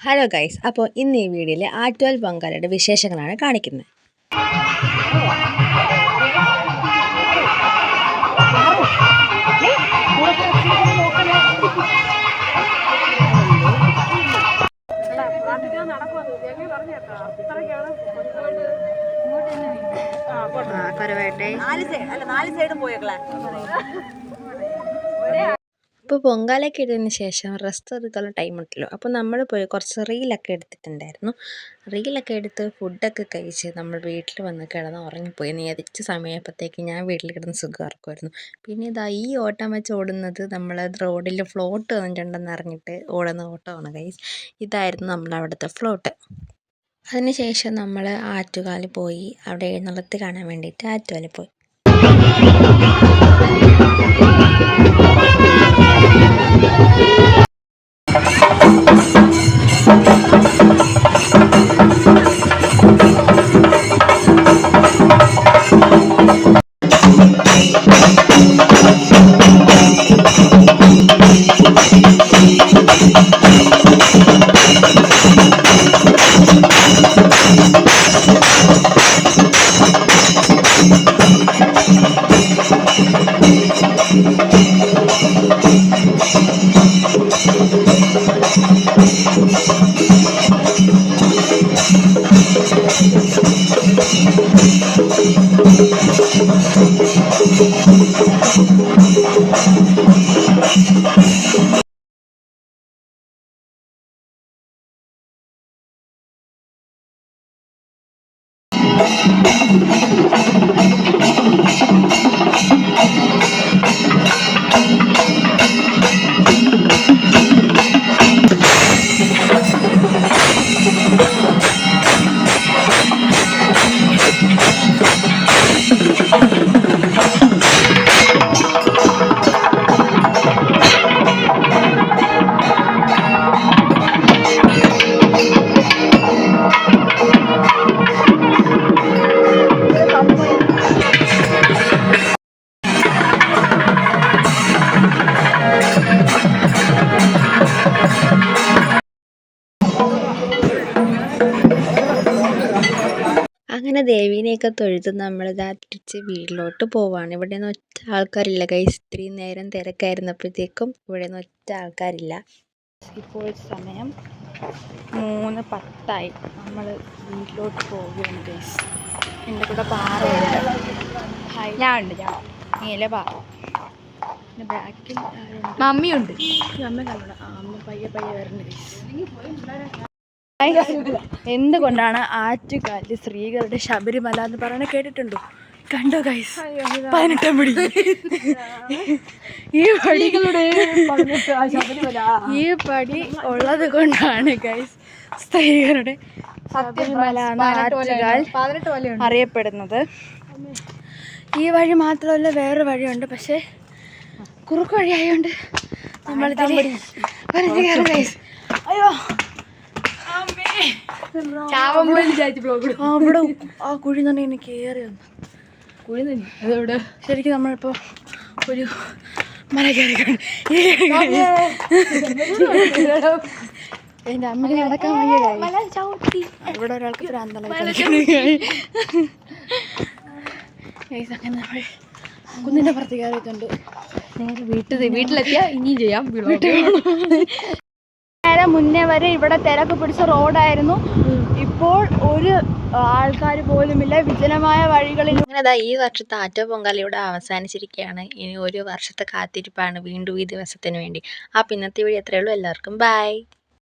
Hello guys, അപ്പോൾ ഇന്ന് ഈ വീഡിയോയിൽ ആറ്റുകാൽ പൊങ്കാലയുടെ വിശേഷങ്ങളാണ് കാണിക്കുന്നത്. ഇപ്പോൾ പൊങ്കാലയൊക്കെ ഇട്ടതിന് ശേഷം റെസ്റ്റ് എടുക്കാനുള്ള ടൈം ഉണ്ടല്ലോ, അപ്പോൾ നമ്മൾ പോയി കുറച്ച് റീലൊക്കെ എടുത്തിട്ടുണ്ടായിരുന്നു. റീലൊക്കെ എടുത്ത് ഫുഡൊക്കെ കഴിച്ച് നമ്മൾ വീട്ടിൽ വന്ന് കിടന്ന് ഉറങ്ങിപ്പോയി. നേരിച്ച സമയപ്പോഴത്തേക്ക് ഞാൻ വീട്ടിൽ കിടന്ന് സുഖം ഉറക്കുമായിരുന്നു. പിന്നെ ഇതാ ഈ ഓട്ടം വെച്ച് ഓടുന്നത് നമ്മൾ റോഡിൽ ഫ്ലോട്ട് വന്നിട്ടുണ്ടെന്ന് അറിഞ്ഞിട്ട് ഓടുന്ന ഓട്ടമാണ് ഗൈസ്. ഇതായിരുന്നു നമ്മളവിടുത്തെ ഫ്ലോട്ട്. അതിനുശേഷം നമ്മൾ ആറ്റുകാൽ പോയി, അവിടെ എഴുന്നള്ളത്ത് കാണാൻ വേണ്ടിയിട്ട് ആറ്റുകാൽ പോയി. അങ്ങനെ ദേവീനെയൊക്കെ തൊഴുത് നമ്മളിതാ തിരിച്ച് വീട്ടിലോട്ട് പോവാണ്. ഇവിടെ നിന്ന് ഒറ്റ ആൾക്കാരില്ല ഗൈസ്. ഇത്രയും നേരം തിരക്കായിരുന്നപ്പോഴത്തേക്കും ഇവിടെ നിന്ന് ഒറ്റ ആൾക്കാരില്ല. ഇപ്പോൾ സമയം 3:10 നമ്മൾ വീട്ടിലോട്ട് പോവുകയാണ് ഗൈസ്. എൻ്റെ കൂടെ പാറയുണ്ട്, ഞാൻ നീല പാറ, ബാക്കിൽ മമ്മിയുണ്ട്. അമ്മ കണ്ടോ? അമ്മ പയ്യെ വരുന്നുണ്ട് ഗൈസ്. എന്തുകൊണ്ടാണ് ആറ്റുകാലിൽ സ്ത്രീകളുടെ ശബരിമല എന്ന് പറയുന്നത് കേട്ടിട്ടുണ്ടോ? കണ്ടോ ഗൈസ്? 18 പടി. ഈ പടി ഉള്ളത് കൊണ്ടാണ് ഗൈസ് സ്ത്രീകളുടെ ശബരിമല ആറ്റുകാൽ അറിയപ്പെടുന്നത്. ഈ വഴി മാത്രമല്ല വേറെ വഴിയുണ്ട്, പക്ഷേ കുറുക്ക് വഴിയായോണ്ട് നമ്മൾ ഗൈസ്. അയ്യോ, അവിടെ ആ കുഴി തന്നെ ഇങ്ങനെ കയറി വന്നു. കുഴി തന്നെ അതവിടെ. ശരിക്കും നമ്മളിപ്പോൾ ഒരു മല കയറി. എൻ്റെ അമ്മയ്ക്ക് നടക്കാൻ വയ്യ. ഇവിടെ ഒരാൾക്ക് ഭ്രാന്തള. അങ്ങനെ നമ്മൾ കുന്നിൻ്റെ പുറത്ത് കയറിയിട്ടുണ്ട്. നേരെ വീട്ടിലെത്തിയാൽ ഇനിയും ചെയ്യാം. മുന്നേ വരെ ഇവിടെ തിരക്ക് പിടിച്ച റോഡായിരുന്നു. ഇപ്പോൾ ഒരു ആൾക്കാർ പോലുമില്ല, വിജനമായ വഴികളിൽ. അങ്ങനെ ഈ വർഷത്തെ ആറ്റുകാൽ പൊങ്കാല ഇവിടെ അവസാനിച്ചിരിക്കുകയാണ്. ഇനി ഒരു വർഷത്തെ കാത്തിരിപ്പാണ് വീണ്ടും ഈ ദിവസത്തിന് വേണ്ടി. ഇന്നത്തെ വീഡിയോ അത്രയേ ഉള്ളൂ. എല്ലാവർക്കും ബൈ.